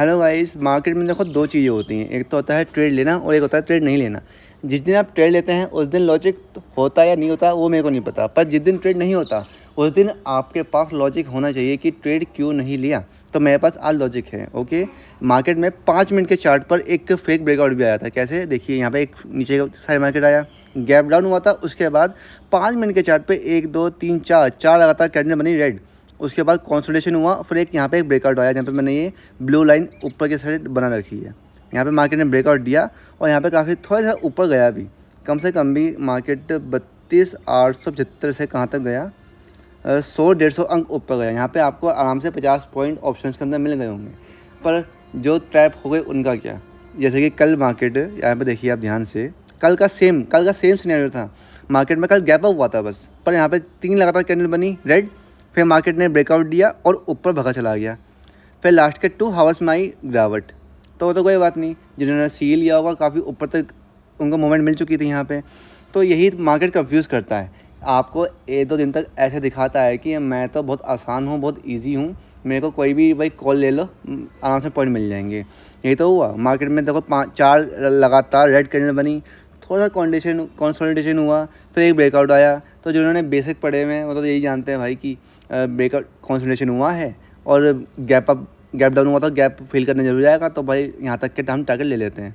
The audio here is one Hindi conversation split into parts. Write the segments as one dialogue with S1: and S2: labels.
S1: हेलो गाइस, मार्केट में देखो दो चीज़ें होती हैं, एक तो होता है ट्रेड लेना और एक होता है ट्रेड नहीं लेना। जिस दिन आप ट्रेड लेते हैं उस दिन लॉजिक होता या नहीं होता वो मेरे को नहीं पता, पर जिस दिन ट्रेड नहीं होता उस दिन आपके पास लॉजिक होना चाहिए कि ट्रेड क्यों नहीं लिया। तो मेरे पास आज लॉजिक है। ओके, मार्केट में 5 मिनट के चार्ट पर एक फेक ब्रेकआउट भी आया था। कैसे देखिए, यहाँ पे एक नीचे का साइड मार्केट आया, गैप डाउन हुआ था, उसके बाद 5 मिनट के चार्ट पे 1 2 3 4 लगातार कैंडल बनी रेड। उसके बाद कंसोलिडेशन हुआ, फिर एक यहाँ पे एक ब्रेकआउट आया जहाँ पे मैंने ये ब्लू लाइन ऊपर की साइड बना रखी है। यहाँ पे मार्केट ने ब्रेकआउट दिया और यहाँ पे काफ़ी थोड़ा सा ऊपर गया भी, कम से कम भी मार्केट 32,875 से कहाँ तक गया, 100-150 अंक ऊपर गया। यहाँ पे आपको आराम से 50 पॉइंट ऑप्शंस के अंदर मिल गए होंगे। पर जो ट्रैप हो गए उनका क्या, जैसे कि कल मार्केट यहाँ पे देखिए आप ध्यान से, कल का सेम सिनेरियो था। मार्केट में कल गैप अप हुआ था बस, पर यहाँ पे 3 लगातार कैंडल बनी रेड, फिर मार्केट ने ब्रेकआउट दिया और ऊपर भगा चला गया। फिर लास्ट के 2 हावर्स में आई गिरावट, तो वो तो कोई बात नहीं, जिन्होंने सील लिया होगा काफ़ी ऊपर तक उनको मूवमेंट मिल चुकी थी यहाँ पे। तो यही मार्केट कंफ्यूज करता है, आपको 1-2 दिन तक ऐसे दिखाता है कि मैं तो बहुत आसान हूँ, बहुत ईजी हूँ, मेरे को कोई भी भाई कॉल ले लो आराम से पॉइंट मिल जाएंगे। यही तो हुआ मार्केट में। देखो 4 लगातार रेड कैंडल बनी, थोड़ा सा कंसोलिडेशन हुआ, फिर एक ब्रेकआउट आया। तो जिन्होंने बेसिक पढ़े हुए हैं वो तो यही जानते हैं भाई कि ब्रेकआउट कंसोलिडेशन हुआ है और गैप डाउन हुआ था, गैप फिल करने जरूर जाएगा, तो भाई यहाँ तक के हम टारगेट ले लेते हैं।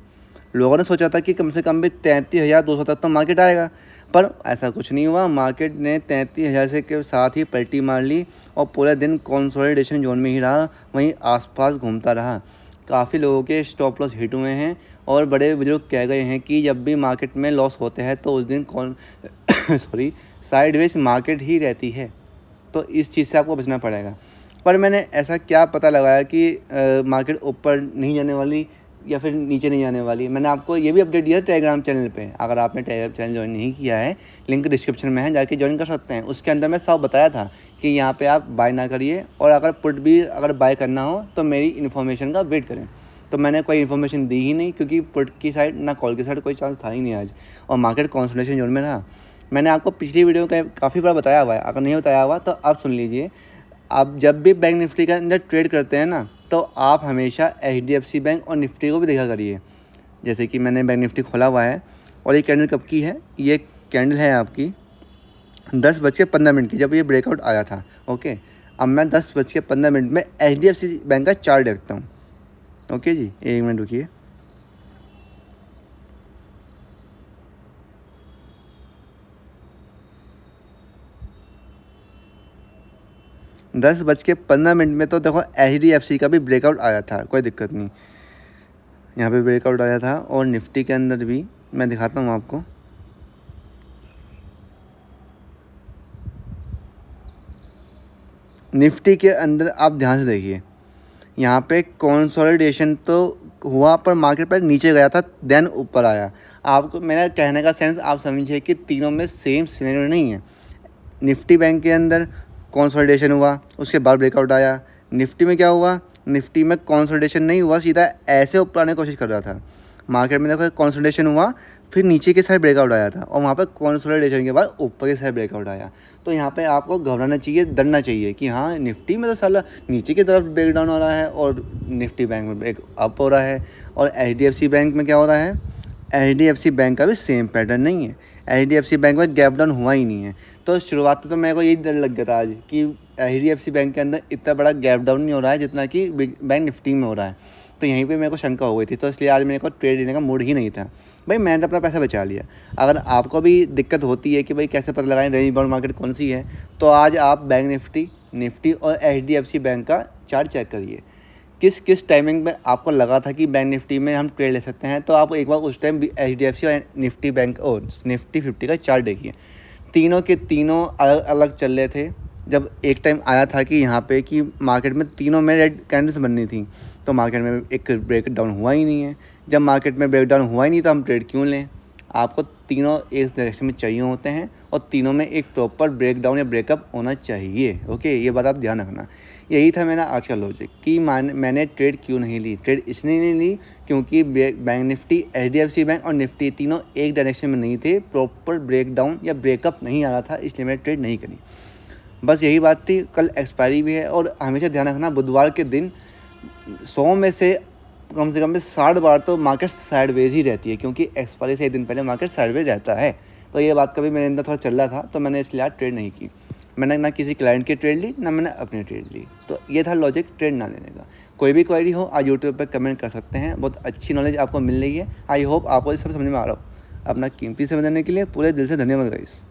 S1: लोगों ने सोचा था कि कम से कम भी 33,200 तक तो मार्केट आएगा, पर ऐसा कुछ नहीं हुआ। मार्केट ने 33,000 से के साथ ही पलटी मार ली और पूरे दिन कंसोलिडेशन जोन में ही रहा, वहीं आसपास घूमता रहा। काफ़ी लोगों के स्टॉप लॉस हिट हुए हैं और बड़े बुजुर्ग कह गए हैं कि जब भी मार्केट में लॉस होते हैं तो उस दिन साइडवेज मार्केट ही रहती है। तो इस चीज़ से आपको बचना पड़ेगा। पर मैंने ऐसा क्या पता लगाया कि मार्केट ऊपर नहीं जाने वाली या फिर नीचे नहीं जाने वाली। मैंने आपको ये भी अपडेट दिया टेलीग्राम चैनल पे। अगर आपने टेलीग्राम चैनल ज्वाइन नहीं किया है, लिंक डिस्क्रिप्शन में है, जाके ज्वाइन कर सकते हैं। उसके अंदर मैं सब बताया था कि यहाँ पे आप बाय ना करिए, और अगर पुट भी अगर बाय करना हो तो मेरी इन्फॉर्मेशन का वेट करें। तो मैंने कोई इन्फॉर्मेशन दी ही नहीं, क्योंकि पुट की साइड ना कॉल की साइड कोई चांस था ही नहीं आज, और मार्केट कंसोलिडेशन जोन में रहा। मैंने आपको पिछली वीडियो का काफ़ी बार बताया हुआ है, अगर नहीं बताया हुआ तो आप सुन लीजिए। आप जब भी बैंक निफ्टी के अंदर ट्रेड करते हैं ना, तो आप हमेशा HDFC बैंक और निफ्टी को भी देखा करिए। जैसे कि मैंने बैंक निफ्टी खोला हुआ है और ये कैंडल कब की है, ये कैंडल है आपकी 10:15 की, जब ये ब्रेकआउट आया था। ओके, अब मैं 10:15 में HDFC बैंक का चार्ट देखता हूँ। ओके जी, 1 मिनट रुकिए। दस बज के 15 में तो देखो HDFC का भी ब्रेकआउट आया था, कोई दिक्कत नहीं, यहाँ पे ब्रेकआउट आया था। और निफ्टी के अंदर भी मैं दिखाता हूँ आपको। निफ्टी के अंदर आप ध्यान से देखिए, यहाँ पे कंसोलिडेशन तो हुआ पर मार्केट पर नीचे गया था, देन ऊपर आया। आपको मेरा कहने का सेंस आप समझिए कि तीनों में सेम सिनेरियो नहीं है। निफ्टी बैंक के अंदर कंसोलिडेशन हुआ, उसके बाद ब्रेकआउट आया। निफ्टी में क्या हुआ, निफ्टी में कंसोलिडेशन नहीं हुआ, सीधा ऐसे ऊपर आने की कोशिश कर रहा था। मार्केट में देखो कंसोलिडेशन हुआ, फिर नीचे की साइड ब्रेकआउट आया था, और वहाँ पर कंसोलिडेशन के बाद ऊपर की साइड ब्रेकआउट आया। तो यहाँ पे आपको घबराना चाहिए, डरना चाहिए कि हाँ निफ्टी में तो साला नीचे की तरफ ब्रेक डाउन हो रहा है और निफ्टी बैंक में ब्रेक अप हो रहा है। और HDFC बैंक में क्या हो रहा है, HDFC बैंक का भी सेम पैटर्न नहीं है। HDFC बैंक में गैप डाउन हुआ ही नहीं है। तो शुरुआत में तो मेरे को यही डर लग गया था आज कि HDFC बैंक के अंदर इतना बड़ा गैप डाउन नहीं हो रहा है जितना कि बैंक निफ्टी में हो रहा है। तो यहीं पे मेरे को शंका हो गई थी, तो इसलिए आज मेरे को ट्रेड लेने का मूड ही नहीं था। भाई मैंने तो अपना पैसा बचा लिया। अगर आपको भी दिक्कत होती है कि भाई कैसे पता लगाएं रेंज बाउंड मार्केट कौन सी है, तो आज आप बैंक निफ्टी और HDFC बैंक का चार्ट चेक करिए। किस किस टाइमिंग में आपको लगा था कि बैंक निफ्टी में हम ट्रेड ले सकते हैं, तो आप एक बार उस टाइम HDFC और निफ्टी बैंक और निफ्टी 50 का चार्ट देखिए। तीनों के तीनों अलग अलग चल रहे थे। जब एक टाइम आया था कि यहाँ पे कि मार्केट में तीनों में रेड कैंडल्स बननी थी, तो मार्केट में एक ब्रेक डाउन हुआ ही नहीं है। जब मार्केट में ब्रेक डाउन हुआ ही नहीं तो हम ट्रेड क्यों लें। आपको तीनों एक डायरेक्शन में चाहिए होते हैं और तीनों में एक प्रॉपर ब्रेक डाउन या ब्रेकअप होना चाहिए। ओके, ये बात आप ध्यान रखना। यही था मेरा आज का लॉजिक कि मैंने ट्रेड क्यों नहीं ली। ट्रेड इसलिए नहीं ली क्योंकि बैंक निफ्टी, HDFC बैंक और निफ्टी तीनों एक डायरेक्शन में नहीं थे, प्रॉपर ब्रेक डाउन या ब्रेकअप नहीं आ रहा था, इसलिए मैंने ट्रेड नहीं करी। बस यही बात थी। कल एक्सपायरी भी है और हमेशा ध्यान रखना बुधवार के दिन 100 में से कम 60 बार तो मार्केट साइडवेज ही रहती है, क्योंकि एक्सपायरी से एक दिन पहले मार्केट साइडवेज रहता है। तो ये बात कभी मेरे अंदर थोड़ा चल रहा था, तो मैंने इसलिए आज ट्रेड नहीं की। मैंने ना किसी क्लाइंट की ट्रेड ली, ना मैंने अपनी ट्रेड ली। तो ये था लॉजिक ट्रेड ना लेने का। कोई भी क्वेरी हो आज यूट्यूब पर कमेंट कर सकते हैं। बहुत अच्छी नॉलेज आपको मिल रही है। आई होप आपको ये सब समझ में आ रहा हो। अपना कीमती समय देने के लिए पूरे दिल से धन्यवाद गाइस।